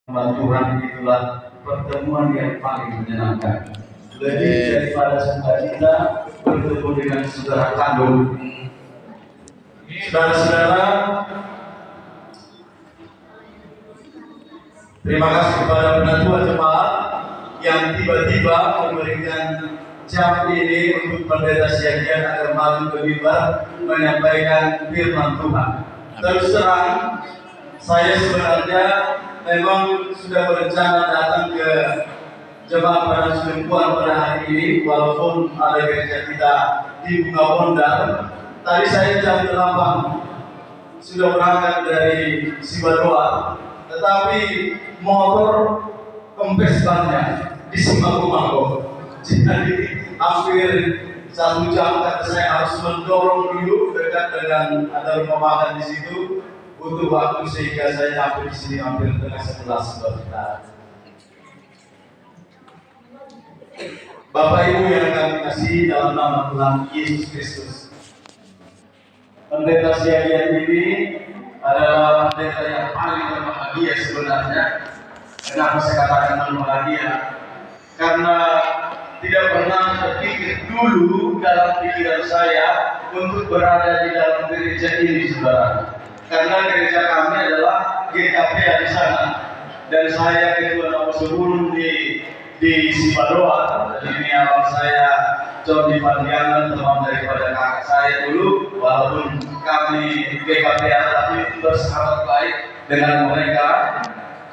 Tuhan itulah pertemuan yang paling menyenangkan. Lebih daripada sukacita bertemu dengan saudara kandung. Saudara-saudara, terima kasih kepada penatua jemaat yang tiba-tiba memberikan jam ini untuk pendeta Syagian agar maju ke mimbar menyampaikan firman Tuhan. Terus terang, saya sebenarnya memang sudah berencana datang ke jemaat Perempuan pada hari ini, walaupun ada gereja kita di Bunga Bondar. Tadi saya jam 8 sudah berangkat dari Sibadoa, tetapi motor kempes bannya di Simago. Jadi hampir 1 jam kata saya harus mendorong dulu dekat dengan ada rumah makan di situ untuk waktu sehingga saya sampai di sini hampir tengah 11 kita. Bapak Ibu yang kami kasih dalam nama Tuhan Yesus Kristus, pendeta Syagian ini adalah pendeta yang paling berbahagia sebenarnya. Kenapa saya katakan berbahagia? Karena tidak pernah terpikir dulu dalam pikiran saya untuk berada di dalam gereja ini, saudara. Karena gereja kami adalah GKP di sana, dan saya ketua nomor 10 di Sibadoa. Jadi ini abang saya John di Pandiangan, teman daripada kakak saya dulu. Walaupun kami GKP tapi bersahabat baik dengan mereka,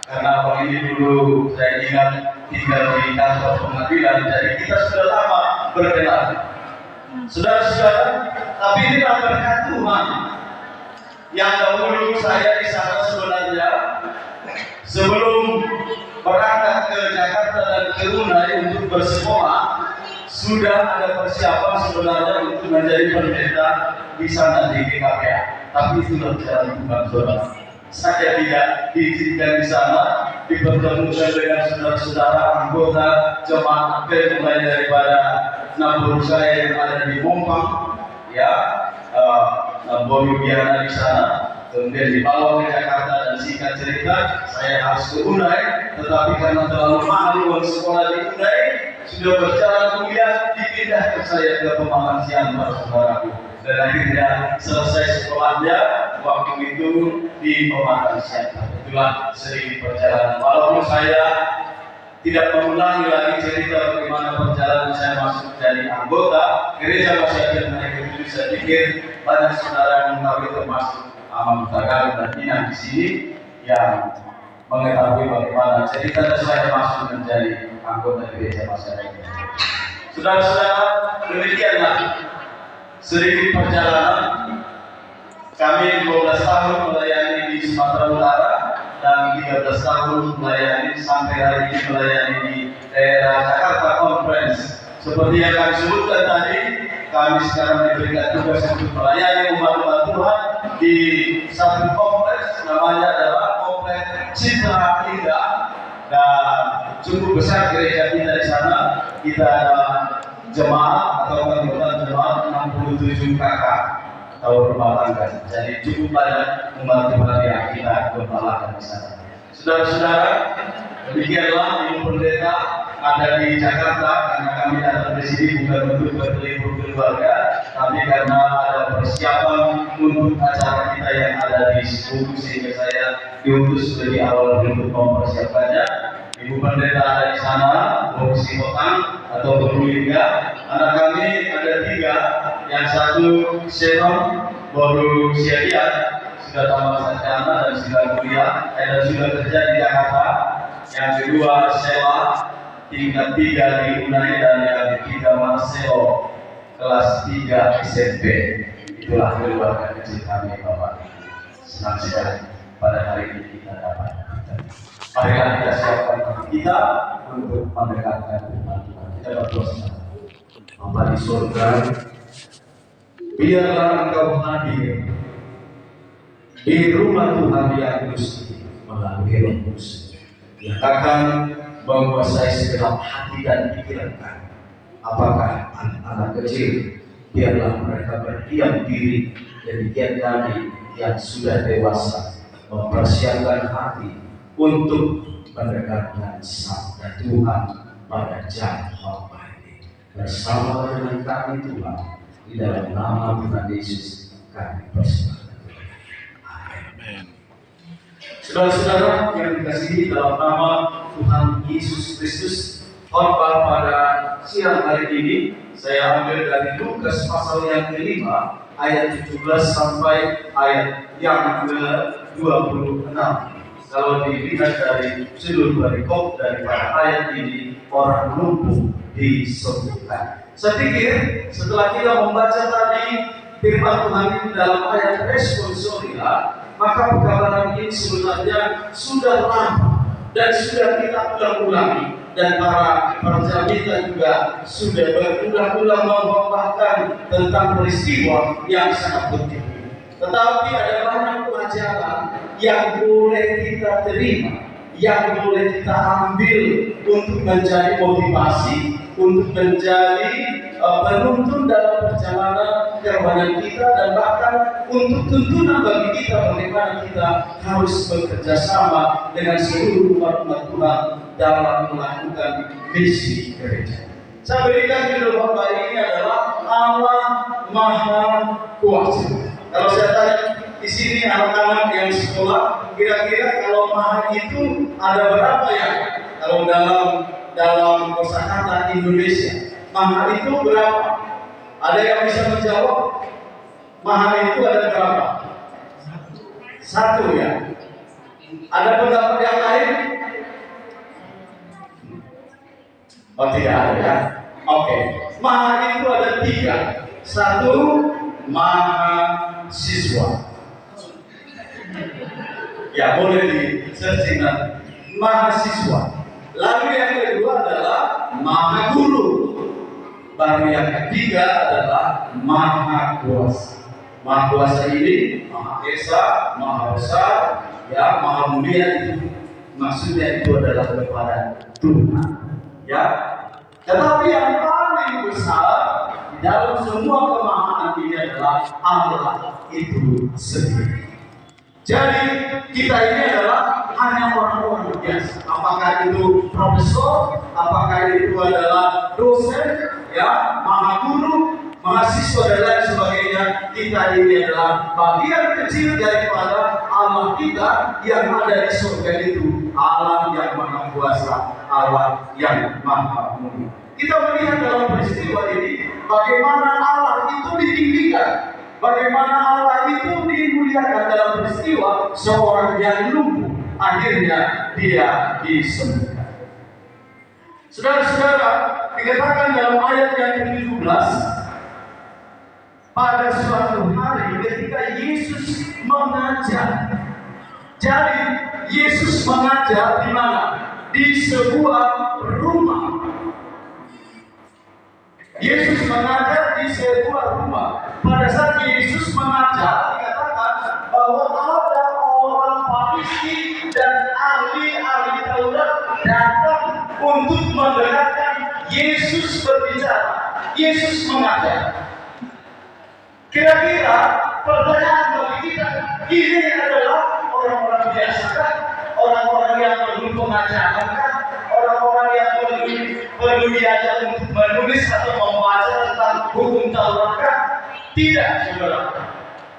karena abang ini dulu saya ingat tinggal di kantor pengadilan, jadi kita sudah lama berkenal. Saudara-saudara, tapi ini berkat Tuhan. Yang dahulu saya di sana sebenarnya sebelum berangkat ke Jakarta dan ke Unai untuk bersekolah, sudah ada persiapan sebenarnya untuk menjadi pendeta di sana di GKP. Tapi itu berjalan Tuhan, saudara. Saya tidak diizinkan di sana, dipertemukan dengan saudara-saudara anggota jemaat apel mulai daripada nabur saya yang ada di Mompang, ya, Boliviana di sana, kemudian dibawa ke Jakarta, dan singkat cerita saya harus ke Unai, tetapi karena terlalu mahal uang sekolah di Unai, sudah berjalan kuliah dipindahkan saya ke Pemalang Siang, saudaraku. Dan akhirnya selesai sekolahnya waktu itu di Pemalang Siang. Itulah sedikit perjalanan. Walaupun saya tidak mengulangi lagi cerita bagaimana perjalanan saya masuk jadi anggota gereja Masyarakat Mereka itu, saya pikir banyak saudara yang mengetahui, termasuk Amam Tagal dan Nina di sini yang mengetahui bagaimana cerita saya masuk menjadi anggota gereja Masyarakat. Saudara-saudara, demikianlah sedikit perjalanan. Kami 12 tahun melayani di Sumatera Utara dan 13 tahun melayani sampai hari ini melayani di daerah Jakarta Conference. Seperti yang kami sebutkan tadi, kami sekarang diberikan tugas untuk melayani umat-umat Tuhan di satu kompleks, namanya adalah Kompleks Citra Indah, dan cukup besar gereja kita di sana. Kita ada jemaat atau anggota jemaat 67 kakak atau rumah tangga. Jadi cukup banyak umat Tuhan yang kita gembalakan di sana. Saudara-saudara, demikianlah ibu pendeta ada di Jakarta, karena kami datang di sini bukan untuk berlibur keluarga, tapi karena ada persiapan untuk acara kita yang ada di Sepupu, sehingga saya diutus lebih awal untuk mempersiapkannya. Ibu pendeta ada di sana, Boksi Hotang atau Berulingga. Anak kami ada 3, yang satu Seron baru Syagian, sudah tamat sarjana dan sudah kuliah dan sudah kerja di Jakarta. Yang kedua Sela, tingkat 3 di Unai, dan yang ketiga Marcelo, kelas 3 SMP. Itulah keluarga kecil kami, Bapak. Senang sekali pada hari ini kita dapat. Marilah kita siapkan kita untuk mendekatkan Tuhan. Kita berdoa. Bapa di surga, biarlah Engkau hadir di rumah Tuhan yang kudus melalui Roh Kudus yang akan menguasai segenap hati dan pikiran kami. Apakah anak-anak kecil, biarlah mereka berdiam diri, demikian kami yang sudah dewasa mempersiapkan hati untuk mendengarkan sabda Tuhan pada jam khotbah ini. Bersama dengan kami Tuhan, di dalam nama Tuhan Yesus kami berserah. Amin. Saudara-saudara yang dikasihi dalam nama Tuhan Yesus Kristus, khotbah pada siang hari ini saya ambil dari Lukas pasal yang kelima ayat 17 sampai ayat yang ke-26. Kalau dilihat dari seluruh perikop daripada ayat ini, orang lumpuh disembuhkan. Saya pikir setelah kita membaca tadi firman Tuhan ini dalam ayat responsorial, maka pekabaran ini sebenarnya sudah lama dan sudah kita ulang-ulangi, dan para pencerita juga sudah berulang-ulang membahas tentang peristiwa yang sangat penting. Tetapi ada banyak pelajaran yang boleh kita terima, yang boleh kita ambil untuk menjadi motivasi, untuk menjadi penuntun dalam perjalanan kerohanian kita, dan bahkan untuk tuntunan bagi kita bagaimana kita harus bekerja sama dengan seluruh umat Tuhan dalam melakukan misi gereja. Saya berikan judul khotbah ini adalah Allah Maha Kuasa. Kalau saya tanya di sini anak-anak yang sekolah, kira-kira kalau Maha itu ada berapa ya? Kalau dalam kosakata Indonesia, Maha itu berapa? Ada yang bisa menjawab? Maha itu ada berapa? Satu ya. Ada pendapat yang lain? Oh, tidak ada ya. Oke. Maha itu ada tiga. Satu, mahasiswa. Ya, boleh di searching nanti. Mahasiswa. Lalu yang kedua adalah maha guru. Baru yang ketiga adalah maha kuasa. Maha kuasa ini maha esa, maha besar, ya, maha mulia itu. Maksudnya itu adalah kepada Tuhan. Ya. Tetapi yang paling besar di dalam semua kemahanan ini adalah Allah itu sendiri. Jadi kita ini adalah hanya orang-orang biasa. Apakah itu profesor, apakah itu adalah dosen, ya, maha guru, mahasiswa dan lain sebagainya. Kita ini adalah bagian kecil daripada Allah kita yang ada di surga itu. Allah yang maha kuasa, Allah yang maha mulia. Kita melihat dalam peristiwa ini bagaimana Allah itu ditinggikan, bagaimana Allah itu dimuliakan dalam peristiwa seorang yang lumpuh akhirnya dia disembuhkan. Saudara-saudara, dikatakan dalam ayat yang ke-17, pada suatu hari ketika Yesus mengajar. Jadi Yesus mengajar di mana? Di sebuah rumah. Yesus mengajar di sebuah rumah. Pada saat Yesus mengajar, dikatakan bahwa ada orang Farisi dan ahli-ahli Taurat datang untuk mendengarkan Yesus berbicara. Yesus mengajar. Kira-kira pertanyaan bagi kita, ini adalah orang-orang biasa kan? Orang-orang yang perlu pengajaran kan? Orang-orang yang perlu diajar untuk menulis atau membaca tentang hukum Taurat kan? Tidak, saudara.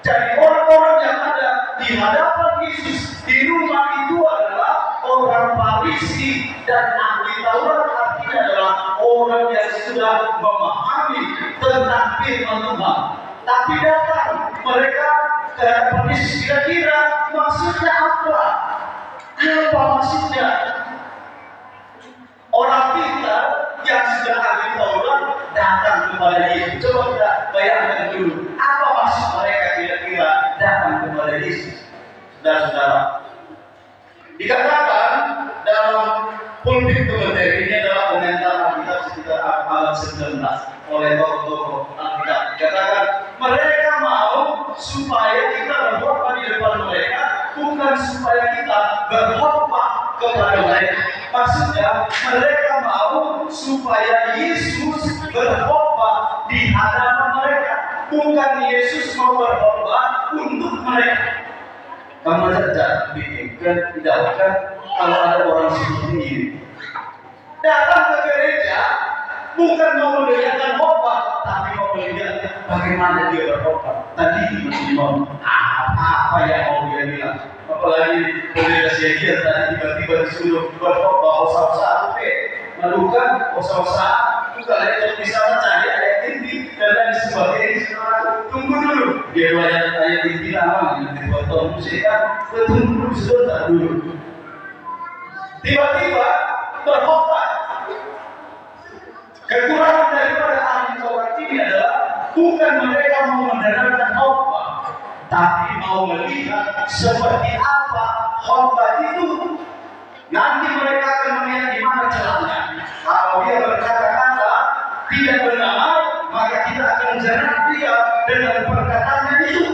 Jadi orang-orang yang ada di hadapan Yesus di rumah itu adalah orang Farisi dan ahli Taurat, artinya adalah orang yang sudah memahami tentang firman Tuhan. Tapi datang mereka ke Yesus, kira-kira maksudnya apa? Apa maksudnya? Orang kita yang sudah ahli Taurat datang kepada Yesus. Coba kita bayangkan dulu, apa maksud mereka kira-kira datang kepada Yesus? Saudara-saudara, dikatakan dalam pulpit Komentari, ini adalah komentar Alkitab sekitar abad 19 oleh tokoh-tokoh Alkitab. Dikatakan mereka mau supaya kita berkhotbah di depan mereka, bukan supaya kita berkhotbah kepada mereka. Maksudnya mereka mau supaya Yesus berkhotbah di hadapan mereka, bukan Yesus mau berkhotbah untuk mereka. Kamu saja bikin, tidakkah kalau ada orang Datang ke gereja bukan mau mendengarkan khotbah, tapi mau melihat bagaimana dia berkhotbah. Tadi imam apa yang mau dia bilang. Apalagi pendeta dia tadi tiba-tiba disuruh berkhotbah usah-usah malukan usah-usah bukan yang bisa mencari ayat inti dan lain sebagainya. Tunggu dulu, dia banyak ayat inti lama yang dipotong musik kan, tunggu sebentar dulu. Tiba-tiba berkhotbah. Kekurangan daripada ahli Taurat ini adalah bukan mereka mau mendengarkan khotbah, tapi mau melihat seperti apa khotbah itu. Nanti mereka akan melihat di mana celahnya. Kalau dia berkata-kata tidak benar, maka kita akan jerat dia dengan perkataannya itu.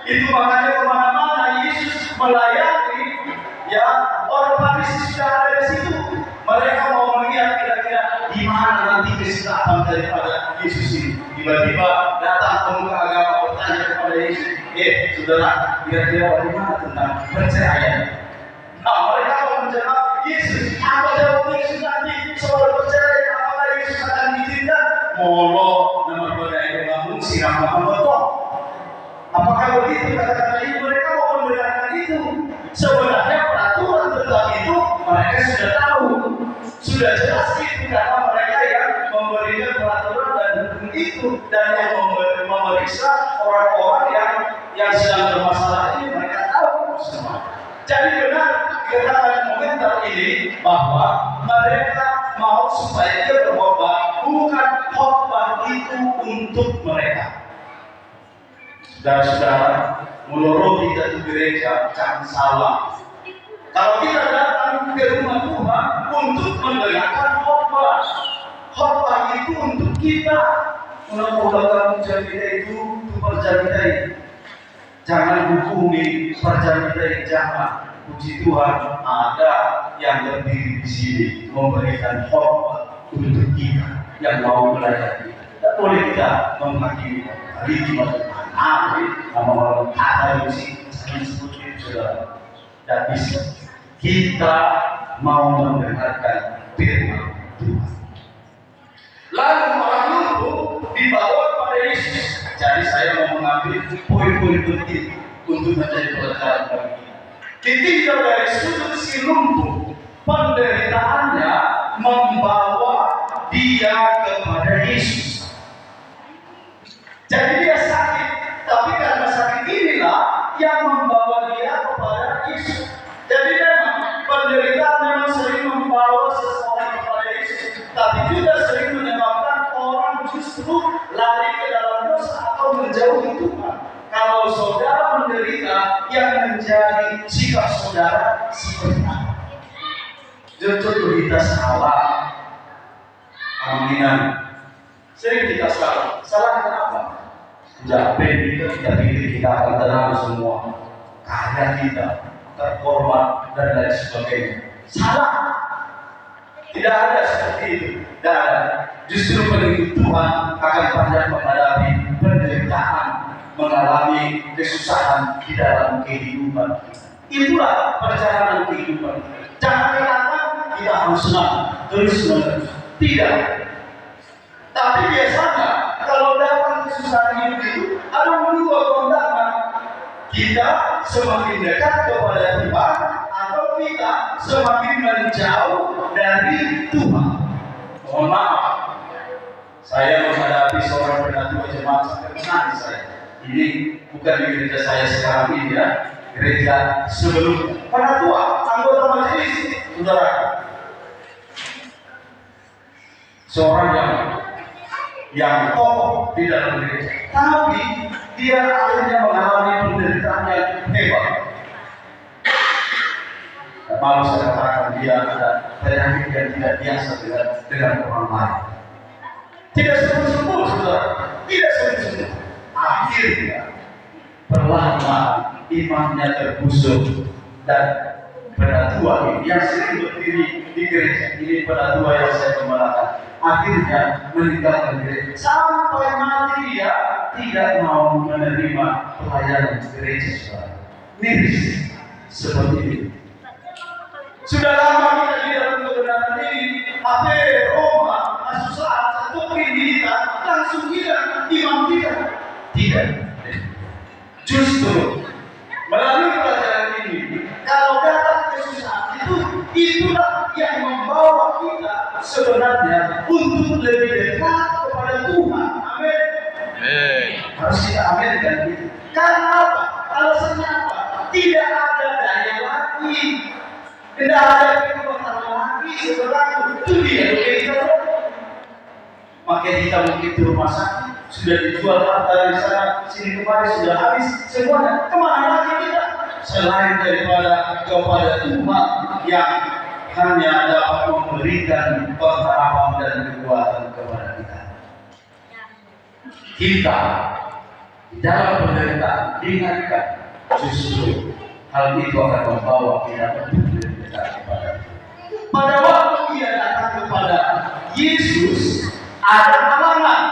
Itu makanya kemana-mana Yesus melayani, ya orang Farisi sudah ada di situ. Mereka mau melihat kira-kira di mana nanti kesalahan daripada Yesus ini. Tiba-tiba datang pemuka agama bertanya kepada Yesus, saudara, kira-kira bagaimana tentang perceraian? Nah, mereka mau menjawab Yesus. Apa jawab Yesus nanti soal perceraian? Apakah Yesus akan diizinkan? Molo nama berdaya bangun siram betul. Apakah begitu kata-kata itu? Mereka mau membenarkan itu. Sebenarnya peraturan tentang itu mereka sudah tahu, sudah jelas itu, karena mereka yang memberikan peraturan dan hukum itu dan yang memeriksa orang-orang yang sedang bermasalah ini, mereka tahu semua. Jadi benar katakan komentar ini bahwa mereka mau supaya dia berkhotbah, bukan khotbah itu untuk mereka. Saudara-saudara, menurut kita di gereja jangan salah. Kalau kita datang ke rumah Tuhan untuk mendengarkan khotbah, khotbah itu untuk kita. Mudah-mudahan kerja kita itu perjanjian. Jangan hukumi perjanjian, jangan. Puji Tuhan, ada yang berdiri di sini memberikan khotbah untuk kita yang mau melayani. Tidak boleh kita menghakimi hari Jumat. Nama kata musik saya sebut itu saudara, tidak bisa. Kita mau mendengarkan firman Tuhan. Lalu orang lumpuh dibawa pada Yesus. Jadi saya mau mengambil poin-poin penting untuk menjadi pelajaran bagi kita. Ditinggal dari sudut si lumpuh, penderitaannya membawa dia kepada Yesus. Jadi dia sakit, tapi karena sakit inilah yang membawa dia kepada Yesus. Jadi memang penderitaan memang sering membawa seseorang kepada Yesus, tapi juga sering menyebabkan orang justru lari ke dalam dosa atau menjauhi Tuhan. Kalau saudara menderita, yang menjadi sikap saudara seperti apa? Justru kita salah. Aminan. Sering kita salah. Salah kenapa? Jadi kita pikir kita akan tenang semua, kaya kita, terhormat dan lain sebagainya. Salah. Tidak ada seperti itu. Tidak ada. Justru pengikut Tuhan akan banyak menghadapi penderitaan, mengalami kesusahan di dalam kehidupan kita. Itulah perjalanan kehidupan kita. Jangan katakan kita harus senang terus-menerus. Tidak. Tapi biasanya kalau datang kesusahan hidup itu ada dua kondangan. Kita semakin dekat kepada Tuhan atau kita semakin menjauh dari Tuhan. Mohon maaf, saya menghadapi seorang pendatua jemaat sampai menangis saya. Ini bukan di gereja saya sekarang ini ya, gereja sebelumnya. Pendatua, anggota majelis, saudara. Seorang yang kokoh di dalam gereja, tapi dia akhirnya mengalami penderitaan yang hebat. Malu saya katakan dia ada penyakit yang tidak biasa dengan orang lain. Tidak sembuh-sembuh, saudara. Tidak sembuh-sembuh. Akhirnya perlahan-lahan imannya tergusur dan pendatua ini yang sering berdiri di gereja ini, pendatua yang saya gembalakan, akhirnya meninggalkan gereja sampai mati. Dia tidak mau menerima pelayanan gereja, saudara. Miris seperti itu. Sudah lama kita di dalam kebenaran ini, Itulah yang membawa kita sebenarnya untuk lebih dekat kepada Tuhan. Amin. Harus kita amin kan gitu. Karena apa? Alasannya apa? Tidak ada daya lagi, tidak ada kekuatan lagi sebenarnya. Itu dia kita. Makanya kita mungkin di rumah sakit sudah dijual harta di sana sini kemarin sudah habis semuanya. Kemana lagi kita? Selain daripada kepada Tuhan yang hanya dapat memberikan pengharapan dan kekuatan kepada kita. Kita dalam penderitaan diingatkan justru hal itu akan membawa kita untuk lebih dekat kepada Tuhan. Pada waktu dia datang kepada Yesus ada halangan.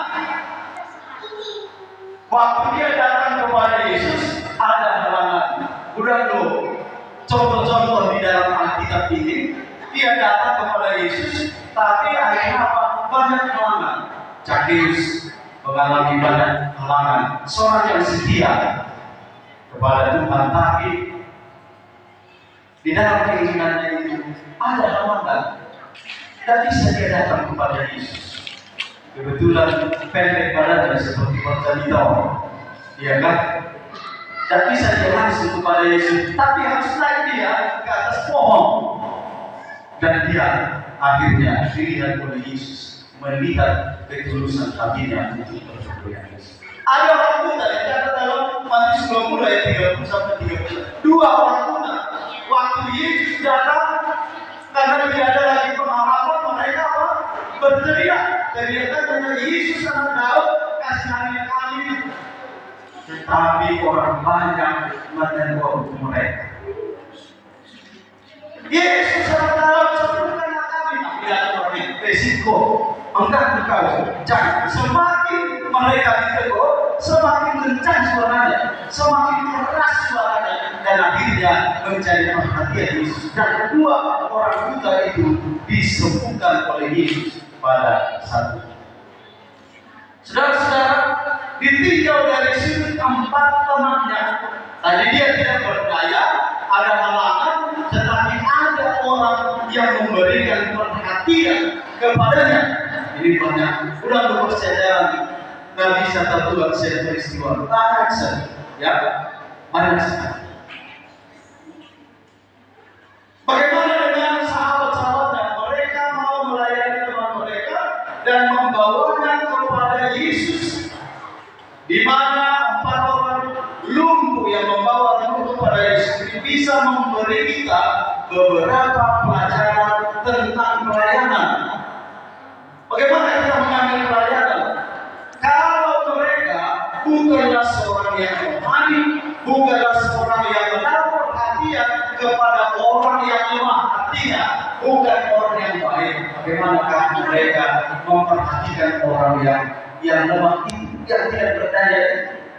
Waktu dia datang kepada Yesus ada halangan. Udah loh, contoh-contoh di dalam Alkitab ini, dia datang kepada Yesus, tapi akhirnya apa? Banyak halangan. Zakheus mengalami banyak halangan. Seorang yang setia kepada Tuhan, tapi di dalam keinginannya itu ada halangan. Tidak bisa dia datang kepada Yesus. Kebetulan pendek badannya seperti wanita, iya kan? Dan bisa dia langsung kepada Yesus, tapi harus naik dia ke atas pohon. Dan dia akhirnya dilihat oleh Yesus, melihat ketulusan hatinya untuk berdoa Yesus. Ada orang muda yang ada dalam Matius 20 ayat 30 sampai 30. Dua orang muda, waktu Yesus datang, karena tidak ada lagi pengharapan, mereka apa? Berteriak. Teriakan kepada Yesus anak Daud, kasihanilah kami. Tetapi orang banyak menegur mereka. Yesus anak Daud, sembuhkanlah kami. Tapi ada orang resiko. Enggak engkau, jangan. Semakin mereka ditegur, semakin kencang suaranya, semakin keras suaranya, dan akhirnya menjadi perhatian Yesus. Dan kedua orang buta itu disembuhkan oleh Yesus pada satu. Saudara-saudara, ditinggal dari sudut empat temannya. Tadi dia tidak berdaya, ada halangan, tetapi ada orang yang memberikan perhatian kepadanya. Ini banyak, udah berpercayaan, nggak bisa tertular saya peristiwa. Banyak saja, ya, banyak sekali. Bagaimana dengan sahabat-sahabatnya? Mereka mau melayani teman mereka dan membawanya kepada Yesus. Di mana empat orang lumpuh yang membawa kepada Yesus ini bisa memberi kita beberapa pelajaran tentang pelayanan. Bagaimana kita mengambil pelajaran? Kalau mereka bukanlah seorang yang rohani, bukanlah seorang yang menaruh perhatian kepada orang yang lemah hatinya, bukan orang yang baik. Bagaimanakah mereka memperhatikan orang yang lemah itu, yang tidak berdaya?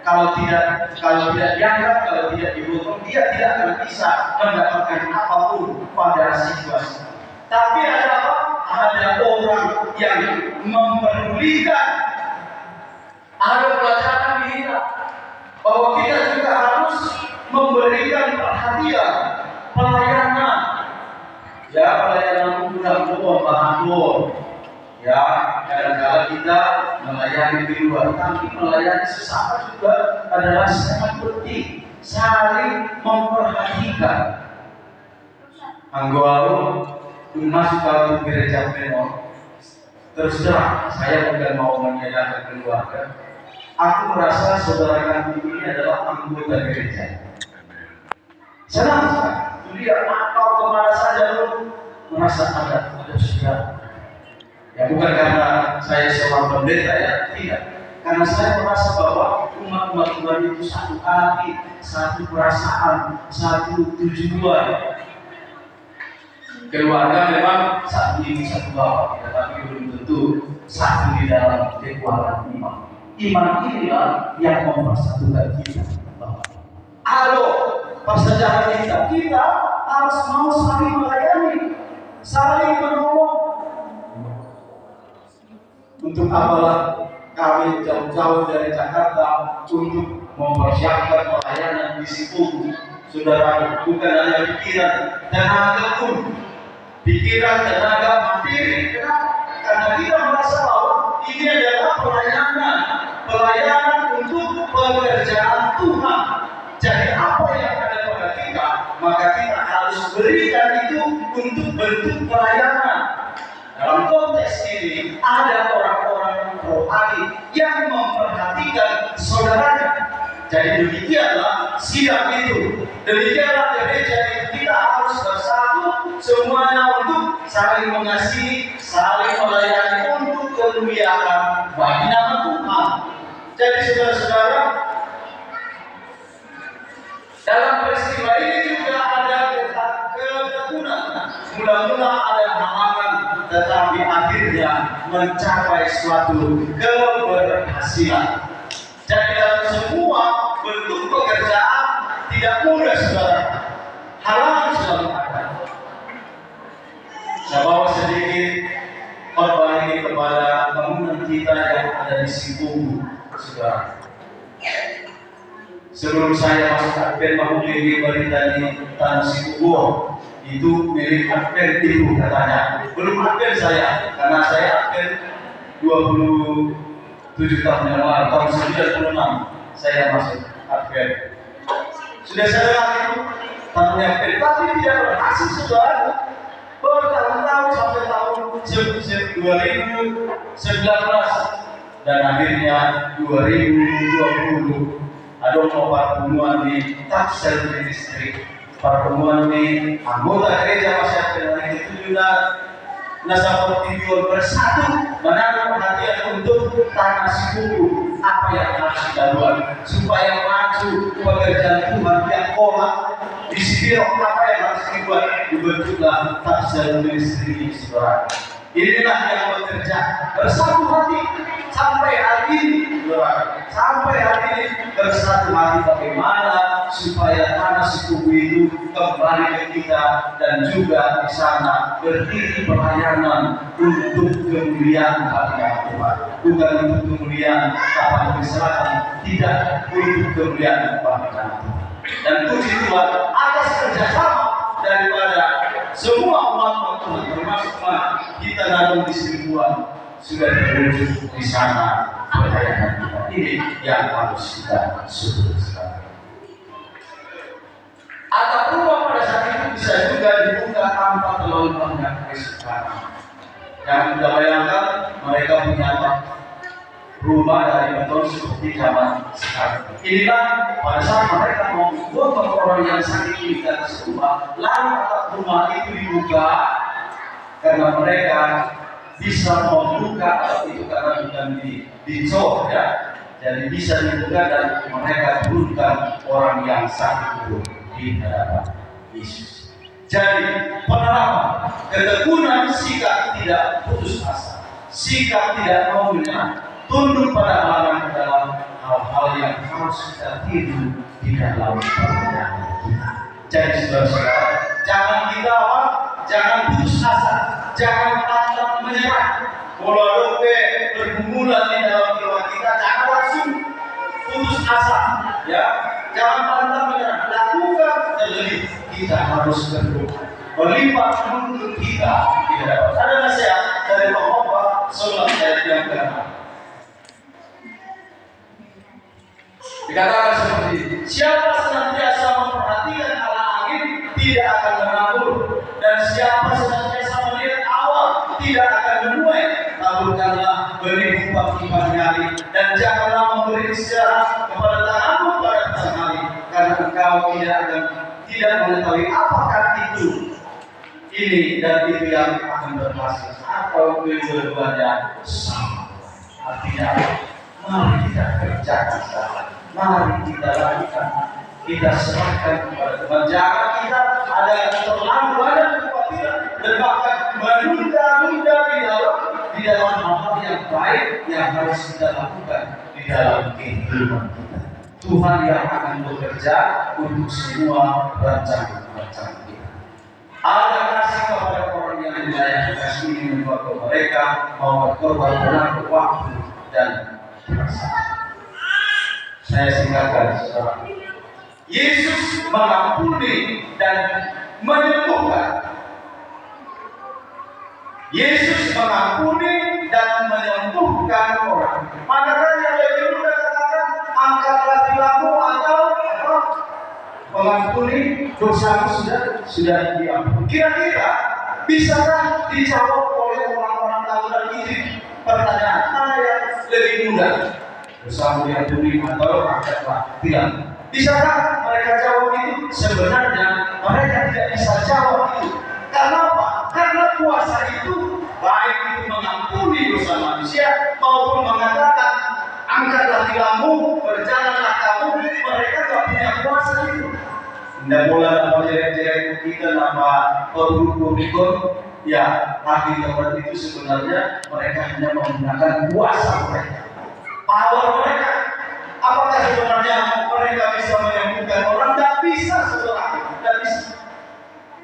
Kalau tidak dianggap, kalau tidak didukung, dia tidak akan bisa mendapatkan apapun pada situasi. Tapi ada apa? Ada orang yang memperdulikan. Ada pelajaran di kita bahwa kita juga harus memberikan perhatian, pelayanan. Ya, pelayanan menggunakan bahan. Ya, kadang-kadang kita melayani di luar, tapi melayani sesama juga adalah sangat penting. Saling memperhatikan. Anggota masuk ke gereja Pleno. Terus terang, saya bukan mau menyalahkan keluarga. Aku merasa saudara kami ini adalah anggota gereja. Senang sekali. Lihat kau kemana saja lu merasa ada saudara. Ya bukan karena saya seorang pendeta ya, tidak. Karena saya merasa bahwa umat-umat Tuhan itu satu hati, satu perasaan, satu tujuan. Keluarga memang satu ibu satu bapak, tetapi belum tentu satu di dalam kekuatan iman. Iman inilah yang mempersatukan kita. Halo, persaudara kita harus mau saling melayani, saling menolong. Untuk apalah kami jauh-jauh dari Jakarta untuk mempersiapkan pelayanan di Situ, saudara, bukan hanya pikiran dan hati pun. pikiran, tenaga, materi. Kenapa? Karena kita merasa bahwa ini adalah pelayanan untuk pekerjaan Tuhan. Jadi apa yang ada pada kita, maka kita harus berikan itu untuk bentuk pelayanan. Dalam konteks ini ada orang-orang rohani yang memperhatikan saudaranya. Jadi demikianlah sidang itu, demikianlah gereja itu. Kita harus bersatu semuanya untuk saling mengasihi, saling melayani untuk kemuliaan bagi nama Tuhan. Jadi saudara-saudara, dalam peristiwa ini juga ada ketekunan. Mula-mula ada halangan, tetapi akhirnya mencapai suatu keberhasilan. Jadi dalam semua bentuk pekerjaan tidak mudah, saudara. Halangan selalu ada. Saya bawa sedikit korban ini kepada bangunan kita yang ada di Situ, saudara. Sebelum saya masuk Advent mengunjungi berita di Tanah Situbondo, itu milik Advent itu katanya. Belum Advent saya, karena saya Advent 27 tahun yang lalu, tahun 96 saya masuk Advent. Sudah saya dengar itu tahunnya Advent, tapi tidak berhasil, saudara. Bertahun-tahun sampai tahun 2019 dan akhirnya 2020 ada pertemuan di Taksel Ministry, pertemuan di anggota gereja masyarakat yang itu juga nasabah tujuan bersatu menaruh perhatian untuk Tanah Situbondo. Apa yang harus kita buat supaya maju pekerjaan Tuhan yang kolak di Sibiro? Apa yang harus dibuat? Dibentuklah Taksel Ministry, saudara. Inilah yang bekerja bersatu hati sampai hari ini, saudara. Sampai hari ini bersatu hati bagaimana supaya Tanah Situbondo itu kembali ke kita dan juga di sana berdiri pelayanan untuk kemuliaan bagi Tuhan, bukan untuk kemuliaan kapal selatan, tidak, untuk kemuliaan bagi Tuhan. Dan puji Tuhan atas kerjasama daripada semua umat Tuhan, termasuk kita namun di Seribuan sudah terwujud di sana pelayanan kita. Ini yang harus kita syukuri sekarang. Atap rumah pada saat itu bisa juga dibuka tanpa terlalu banyak kesukaran. Jangan kita bayangkan mereka punya rumah dari beton seperti zaman sekarang. Inilah pada saat mereka mau membuat orang yang sakit di atas rumah, lalu atap rumah itu dibuka karena mereka bisa membuka atau itu karena bukan dicor, ya. Jadi bisa dibuka dan mereka turunkan orang yang sakit itu di hadapan Yesus. Jadi penerapan ketekunan, sikap tidak putus asa, sikap tidak mau menyerah, tunduk pada Allah dalam hal-hal yang harus kita tiru di dalam perjalanan kita. Jadi saudara-saudara, jangan kita jangan putus asa, jangan pantang menyerah. Kalau ada bergumulan di dalam jiwa kita, jangan langsung putus asa, ya. Jangan pantang menyerah. Lakukan terlebih. Kita harus berdoa, melipat untuk kita tidak dapat. Ada nasihat dari Bapak Solat ayat yang ke-6. Dikatakan seperti ini: siapa senantiasa memperhatikan arah angin tidak akan menabur, dan siapa senantiasa melihat awal tidak akan menuai. Taburkanlah benih pagi hari, dan janganlah memberi istirahat kepada tanganmu pada petang hari, karena engkau tidak mengetahui apakah itu ini dan itu yang akan berhasil atau keduanya sama. Artinya, mari kita kerjakan sekarang, mari kita lakukan, kita serahkan kepada Tuhan. Jangan kita ada terlalu banyak kekhawatiran dan bahkan menunda-nunda di dalam hal-hal yang baik yang harus kita lakukan di dalam kehidupan kita. Tuhan yang akan bekerja untuk semua rancangan-rancangan kita. Ada kasih kepada orang yang melayani, kasih ini membuat mereka mau berkorban dalam waktu dan perasaan. Saya singkatkan, saudara. Yesus mengampuni dan menyembuhkan. Yesus mengampuni dan menyembuhkan orang. Manakah yang lebih mudah katakan angkatlah tilammu atau apa? Mengampuni dosamu sudah diampuni. Kira-kira bisakah dijawab oleh orang-orang tauran ini? Pertanyaan mana yang lebih mudah? Dosamu diampuni atau angkatlah tilammu? Bisakah mereka jawab itu? Sebenarnya mereka tidak bisa jawab itu. Karena apa? Karena kuasa itu baik itu mengampuni dosa manusia maupun mengatakan angkatlah tilammu, berjalanlah kamu, mereka tidak punya kuasa itu. Tidak boleh nama jelek-jelek kita, nama perhubungan ya, ahli Taurat itu sebenarnya mereka hanya menggunakan kuasa mereka, power mereka. Apakah sebenarnya mereka bisa menyembuhkan orang? Tidak bisa, saudara, tidak bisa.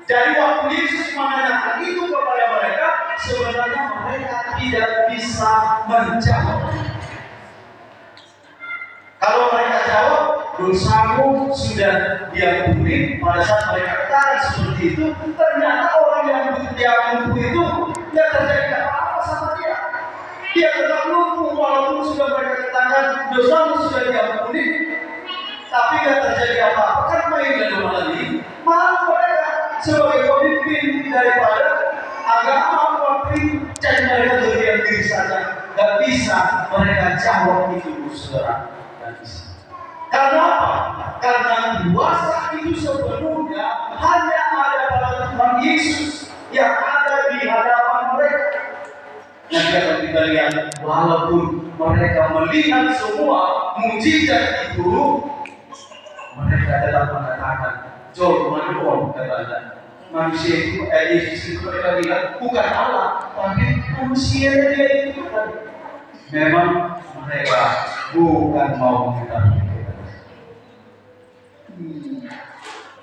Jadi waktu Yesus menanyakan itu kepada mereka, sebenarnya mereka tidak bisa menjawab. Kalau mereka jawab, dosamu sudah diampuni, pada saat mereka katakan seperti itu, ternyata orang yang diampuni itu tidak terjadi apa-apa sama dia. Dia tetap lumpuh walaupun sudah mereka katakan dosamu sudah diampuni, tapi tidak terjadi apa-apa. Kan main dan lagi, malah mereka sebagai pemimpin daripada agama waktu dan mereka berdiam diri saja, tidak bisa mereka jawab itu, saudara. Karena apa? Karena kuasa itu sepenuhnya hanya ada pada Tuhan Yesus yang ada di hadapan mereka. Nanti akan kita lihat, walaupun mereka melihat semua mukjizat itu, mereka tetap mengatakan, "Jom menurut katanya." Manusia itu, Yesus itu mereka lihat bukan Allah, tapi manusia dia itu. Memang mereka bukan mau kita.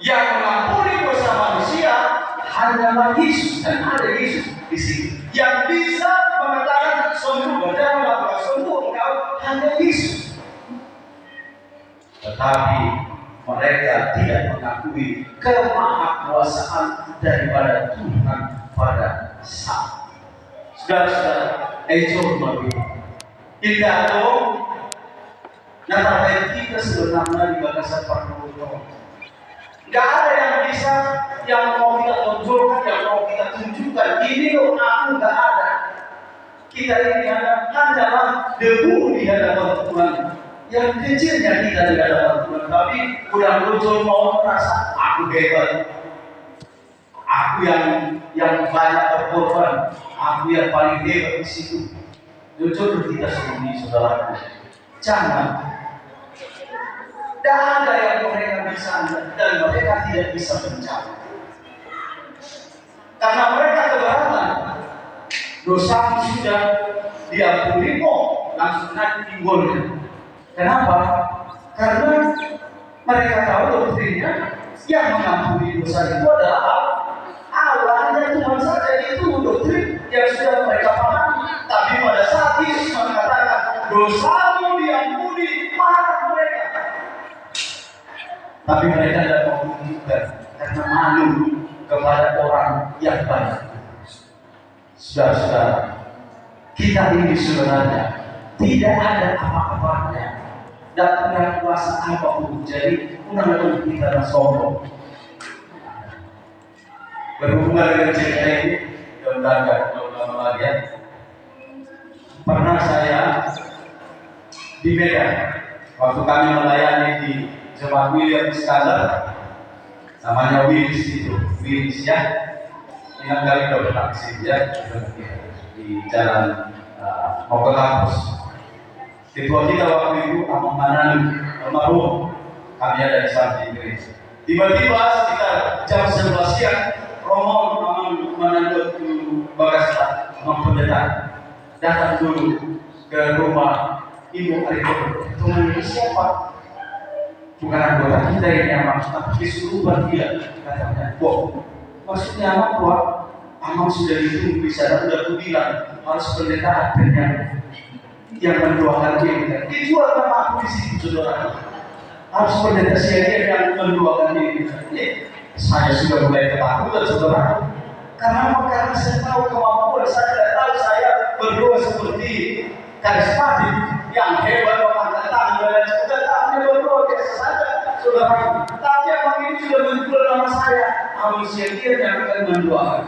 Yang mengampuni dosa manusia hanyalah Yesus, dan ada Yesus di sini. Yang bisa mengatakan sembuh berjalan, sembuh engkau, hanya Yesus. Tetapi mereka tidak mengakui kemahakuasaan daripada Tuhan pada saat. Saudara-saudara, enjoy bagi tidak dong. Nah, tapi kita sebenarnya di bagasan perlu. Gak ada yang bisa, yang mau kita tonjolkan, yang mau kita tunjukkan. Ini loh, aku gak ada. Kita ini hanyalah debu di hadapan Tuhan. Yang kecilnya kita di hadapan Tuhan, tapi udah muncul mau merasa aku hebat. Aku yang banyak berkorban, aku yang paling hebat di situ. Jujur kita sendiri, saudaraku. Jangan. Tidak ada yang mereka bisa dan mereka tidak bisa menjawab. Karena mereka keberatan. Dosa sudah diampuni kok, langsung naik timbulnya. Kenapa? Karena mereka tahu doktrinnya yang mengampuni dosa itu adalah Allah, hanya Tuhan saja. Itu doktrin yang sudah mereka pahami. Tapi pada saat Yesus mengatakan dosamu diampuni, marah mereka. Tapi mereka tidak mau menunjukkan karena malu kepada orang yang banyak. Saudara-saudara, kita ini sebenarnya tidak ada apa-apanya dan punya kuasa apapun. Jadi undang-undang kita sombong. Berhubungan dengan cerita ini, mudah-mudahan lagi. Pernah saya di Medan, waktu kami melayani di Jemaat William Iskandar, namanya Willis itu, Willis ya, ingat kali bertaksi ya, di jalan mau ke kampus. Ketua kita waktu itu Amang Mananu, almarhum, kami ada di samping gereja. Tiba-tiba sekitar jam 11 siang, Romo Amang Mananu ke Bagasla, Amang Pendeta, datang dulu ke rumah Ibu Arifur. Tunggu siapa? Bukan anggota kita yang nyamang, tapi disuruh dia. Katanya, "Boh, maksudnya apa? Amang sudah ditunggu di sana, sudah aku bilang harus pendeta adanya yang mendoakan dia." Dijual nama aku di situ, saudara. Harus pendeta siapa yang mendoakan dia. Saya sudah mulai ketakutan, saudara. Karena saya tahu kemampuan saya, tidak tahu saya berdoa seperti karismatik yang hebat, mengangkat tangan dan sebagainya. Berdoa biasa saja, saudara. Tapi yang ini sudah muncul nama saya. Manusia dia yang akan mendoakan.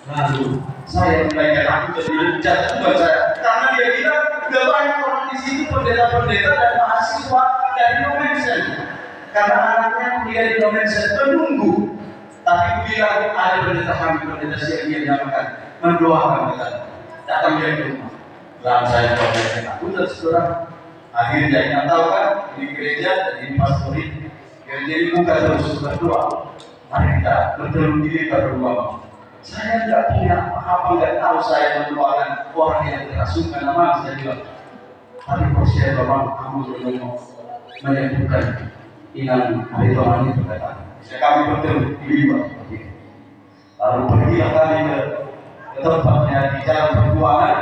Lalu saya mulai takut dan jatuh saya, karena dia bilang tidak banyak orang di situ, pendeta-pendeta dan mahasiswa dari Nomensen. Karena anaknya dia di Nomensen menunggu. Tapi bilang ada pendeta kami, pendeta siang dia namakan mendoakan kita. Datang dia ke rumah. Lalu saya mulai takut dan saudara. Akhirnya yang tahu kan di gereja dan di pastori gereja dibuka terus berdoa. Mari kita bertemu diri berdoa. Saya tidak punya apa-apa, tidak tahu saya mendoakan orang yang kerasukan nama saya bilang. Tapi percaya Bapak, kamu belum menyembuhkan inang hari Tuhan itu kata. Saya kami bertemu di Lima. Lalu pergilah kami ke tempatnya di jalan perjuangan.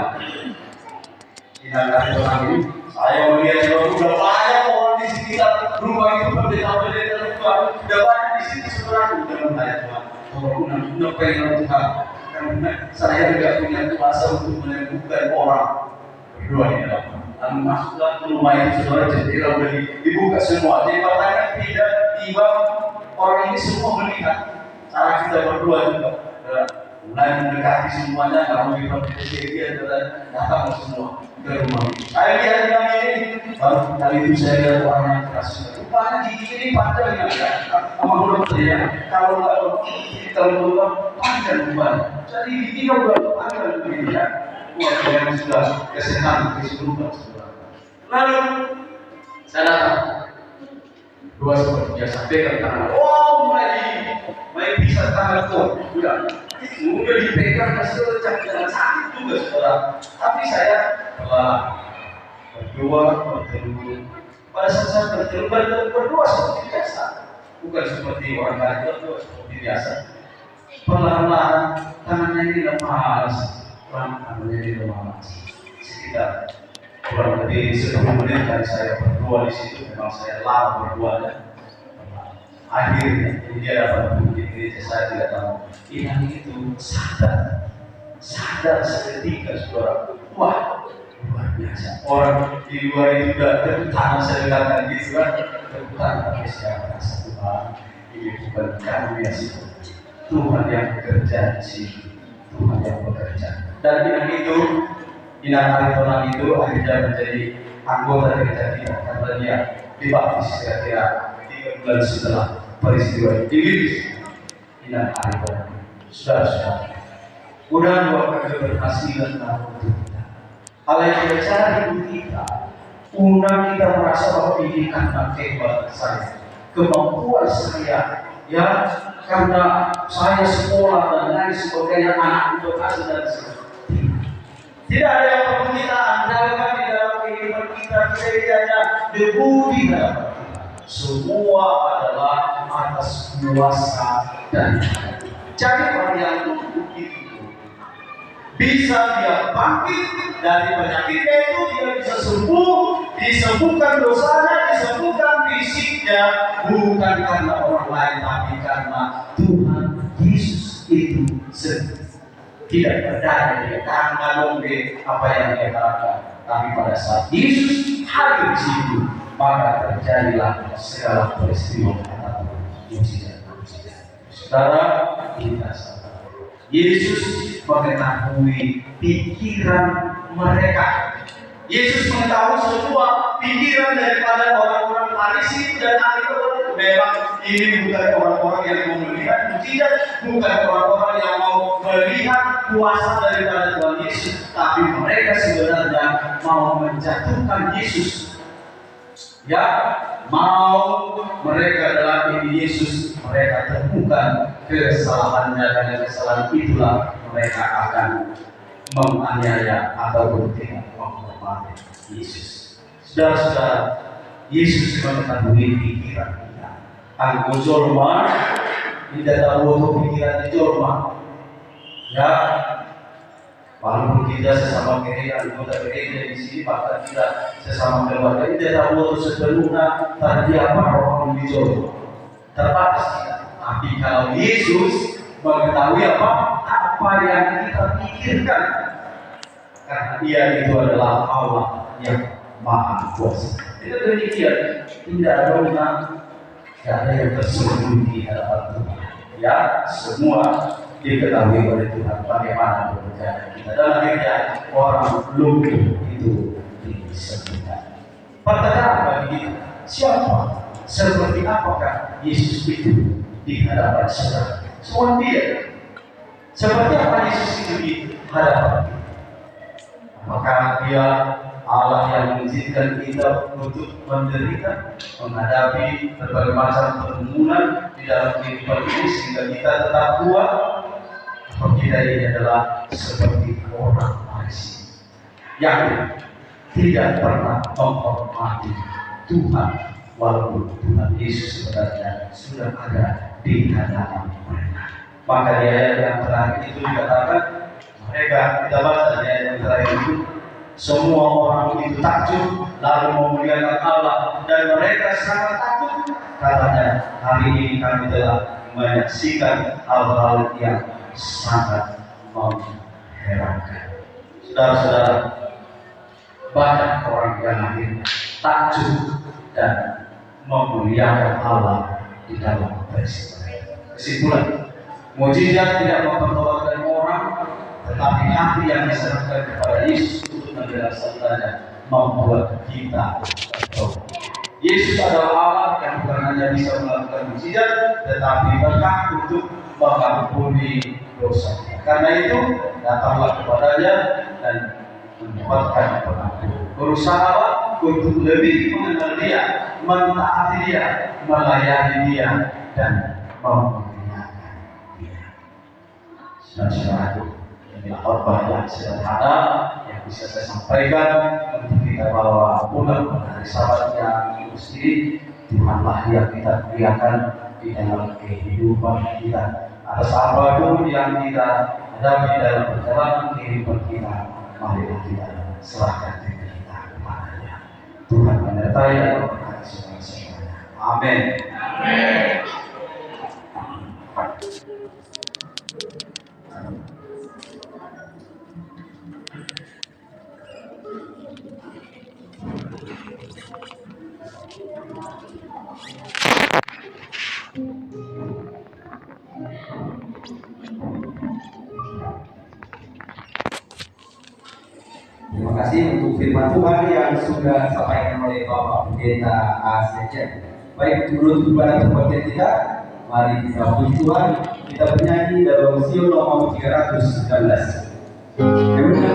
Inang hari Tuhan ini, saya melihat sudah banyak orang di sekitar rumah itu pendeta-pendeta Tuhan. Sudah banyak di sini saudara dalam ayat Tuhan. Untuk pengen Tuhan, karena saya tidak punya kuasa untuk menyembuhkan orang. Berdoa di dalam. Lalu masuklah ke rumah itu saudara, jendela sudah dibuka semua. Jadi pertanyaan tidak tiba orang ini semua melihat cara kita berdoa juga. Mulai mendekati semuanya, kalau dipercaya dia datang semua ke rumah. Saya lihat yang ini, baru kali itu saya lihat orang yang keras. Rupanya gigi ini panjang ya, sama dokter ya. Kalau kita berdoa panjang bukan. Jadi gigi udah panjang begini ya. Wah, saya sudah kesehatan keseluruhan. Lalu saya datang. Dua seperti biasa pegang tangan. Oh, mulai bisa tangan kok. Udah dipegang hasil jangan sakit juga saudara. Tapi saya berdoa berteduh. Pada saat saya berdoa seperti biasa, bukan seperti orang lain berdoa seperti biasa. Perlahan-lahan tangannya ini lemas, tangannya ini lemas. Sekitar kurang lebih 10 menit dari saya berdoa di situ, memang saya lama berdoa. Akhirnya dia dapat di gereja, saya tidak tahu. Inang itu sadar seketika saudara. Wah, luar biasa. Orang di luar itu sudah terutama saya katakan gitu kan, terutama tapi saya merasa Tuhan ini bukan kami biasa. Tuhan yang bekerja di sini, Tuhan yang bekerja. Dan Inang Aritonang itu akhirnya menjadi anggota gereja kita karena dia dibaptis kira-kira 3 bulan setelah peristiwa ini. Inang Aritonang sudah mudah-mudahan keberhasilan untuk kita. Hal yang kita cari untuk kita, undang kita merasa bahwa ini karena kehebat saya, kemampuan saya, ya karena saya sekolah dan lain sebagainya, anak untuk hasil dan sebagainya. Tidak ada yang perlu kita andalkan di dalam kehidupan kita, hanya debu di dalam kita. Semua adalah atas kuasa dan jadi orang yang begitu bisa dia bangkit dari penyakitnya itu, dia bisa sembuh, disembuhkan dosanya, disembuhkan fisiknya, bukan karena orang lain tapi karena Tuhan Yesus itu sendiri. Tidak berdaya dia karena nongge apa yang dia harapkan, tapi pada saat Yesus hadir di situ, maka terjadilah segala peristiwa atau mujizat. Saudara, kita sadar Yesus mengetahui pikiran mereka. Yesus mengetahui semua pikiran daripada orang-orang Farisi dan ahli-ahli. Memang ini bukan orang-orang yang mau melihat mujizat, bukan orang-orang yang mau melihat kuasa daripada Tuhan Yesus, tapi mereka sebenarnya mau menjatuhkan Yesus. Ya, mau mereka dalam ini Yesus, mereka temukan kesalahannya, dan kesalahan itulah mereka akan menganiaya atau tidak menghormati Yesus. Saudara-saudara, Yesus mengetahui pikiran kita. Anggo jorma, tidak tahu pikiran di jorma. Ya, walaupun kita sesama gereja, anggota gereja di sini, bahkan kita sesama keluarga, tidak tahu sepenuhnya terjadi apa orang di jorma. Terbatas kita. Tapi kalau Yesus mengetahui apa apa yang kita pikirkan, karena Dia itu adalah Allah yang Maha Kuasa. Itu demikian, tidak ada orang, tidak ada yang tersembunyi di hadapan Tuhan. Ya, semua diketahui oleh Tuhan bagaimana bekerja kita, dan akhirnya orang lumpuh itu disembuhkan. Pertanyaan bagi kita, siapa, seperti apakah Yesus itu di hadapan saudara? Soal dia, seperti apa Yesus itu di hadapan kita? Apakah Dia Allah yang mengizinkan kita untuk menderita, menghadapi berbagai macam pergumulan di dalam kehidupan ini sehingga kita tetap kuat? Atau kita ini adalah seperti orang Farisi yang tidak pernah menghormati Tuhan, walaupun Tuhan Yesus sebenarnya sudah ada di hadapan mereka? Maka di ayat yang terakhir itu dikatakan, mereka, kita baca di ayat yang terakhir itu, semua orang itu takjub lalu memuliakan Allah, dan mereka sangat takut. Katanya, hari ini kami telah menyaksikan hal-hal yang sangat mengherankan. Saudara-saudara, banyak orang yang akhirnya takjub dan memuliakan Allah di dalam peristiwa itu. Kesimpulan, mukjizat tidak mempertolongan orang, tetapi hati yang diserahkan kepada Yesus untuk menjelaskannya membuat kita tertolong. Yesus adalah Allah yang bukan hanya bisa melakukan mukjizat, tetapi berhak untuk mengampuni dosa. Karena itu, datanglah kepadanya dan mendapatkan pengampunan. Berusahalah untuk lebih mengenal Dia, mentaati Dia, melayani Dia, dan memuliakan Dia. Saudara-saudaraku, inilah khotbah yang sederhana yang bisa saya sampaikan untuk kita bawa pulang pada hari Sabat yang ini. Tuhanlah yang kita muliakan di dalam kehidupan kita. Atas apapun yang kita hadapi dalam perjalanan kehidupan kita, marilah kita serahkan diri kita kepada-Nya. Tuhan menyertai dan memberkati semua-semuanya. Amin. Amin. Terima kasih untuk firman Tuhan yang sudah disampaikan oleh Bapak Pendeta Asecet. Baik, menurut kepada tempat kita, mari kita puji Tuhan. Kita bernyanyi dalam Sion nomor 319. Yang benar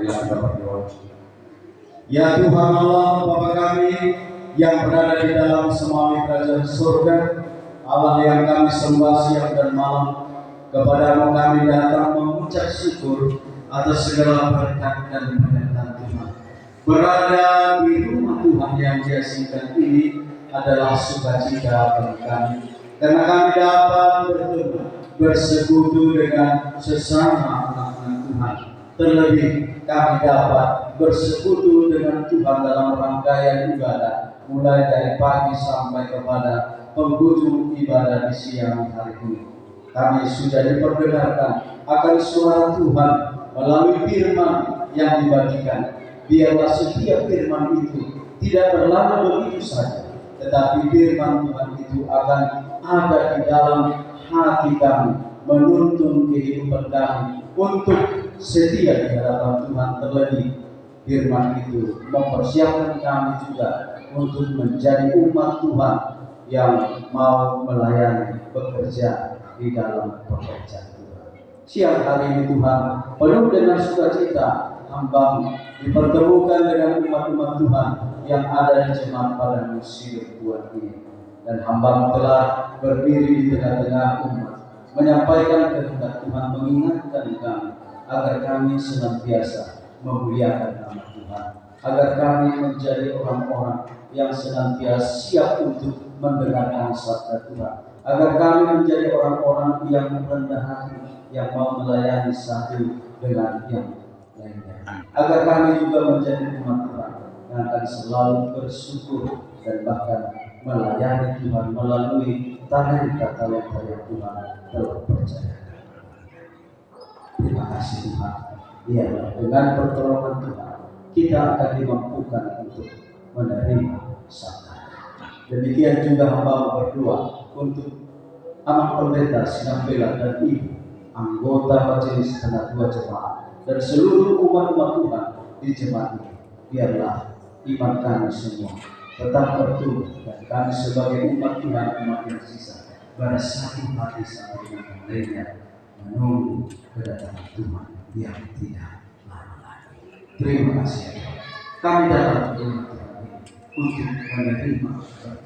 Marilah kita berdoa. Ya Tuhan Allah Bapa kami yang berada di dalam semawi kerajaan surga, Allah yang kami sembah siang dan malam, kepadamu kami datang mengucap syukur atas segala berkat dan penyertaan Tuhan. Berada di rumah Tuhan yang diasingkan ini adalah sukacita bagi kami, karena kami dapat bertemu bersekutu dengan sesama anak-anak Tuhan. Terlebih kami dapat bersekutu dengan Tuhan dalam rangkaian ibadah, mulai dari pagi sampai kepada penghujung ibadah di siang hari ini. Kami sudah diperdengarkan akan suara Tuhan melalui firman yang dibagikan. Biarlah setiap firman itu tidak berlalu begitu saja, tetapi firman Tuhan itu akan ada di dalam hati kami, menuntun kehidupan kami untuk setia di hadapan Tuhan. Terlebih firman itu mempersiapkan kami juga untuk menjadi umat Tuhan yang mau melayani, bekerja di dalam pekerjaan Tuhan. Siang hari ini Tuhan, penuh dengan sukacita, hamba dipertemukan dengan umat-umat Tuhan yang ada di jemaat pada musim buat ini. Dan hamba telah berdiri di tengah-tengah umat, menyampaikan kehendak Tuhan, mengingatkan kami agar kami senantiasa memuliakan nama Tuhan, agar kami menjadi orang-orang yang senantiasa siap untuk mendengarkan sabda Tuhan, agar kami menjadi orang-orang yang rendah hati, yang mau melayani satu dengan yang lainnya, agar kami juga menjadi umat Tuhan yang akan selalu bersyukur dan bahkan melayani Tuhan melalui talenta-talenta yang Tuhan telah percayakan. Terima kasih Tuhan. Ya, dengan pertolongan Tuhan kita akan dimampukan untuk menerima sabda. Demikian juga hamba berdoa untuk anak pendeta Sidang Bela dan ibu anggota majelis penatua jemaat dan seluruh umat-umat Tuhan di jemaat ini. Biarlah iman kami semua tetap bertumbuh, dan kami sebagai umat Tuhan, umat yang sisa, bersatu hati satu dengan yang lainnya, menunggu kedatangan Tuhan yang tidak lama lagi. Terima kasih Tuhan. Kami datang ke rumah Tuhan ini untuk menerima berkat.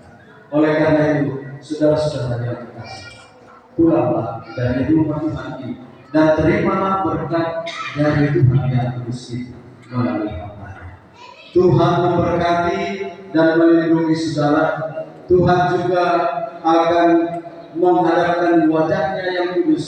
Oleh karena itu, saudara-saudara yang terkasih, pulanglah dari rumah Tuhan ini dan terimalah berkat dari Tuhan yang kudus itu melalui hamba. Tuhan memberkati dan melindungi saudara. Tuhan juga akan menghadapkan wajahnya yang kudus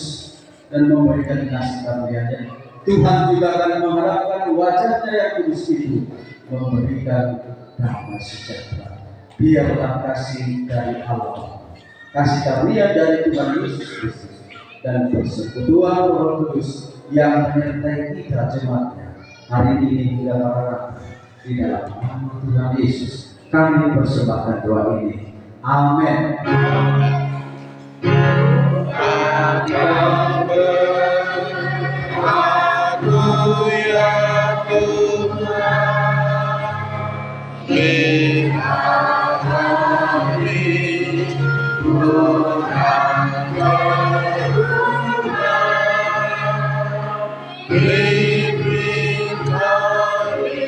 dan memberikan kasih karunia-Nya. Tuhan juga akan menghadapkan wajahnya yang kudus itu, memberikan damai sejahtera. Biarlah kasih dari Allah, kasih karunia dari Tuhan Yesus Kristus, dan persekutuan Roh Kudus yang menyertai kita jemaatnya hari ini kita berharap di dalam nama Tuhan Yesus kami persembahkan doa ini. Amin. Bring glory,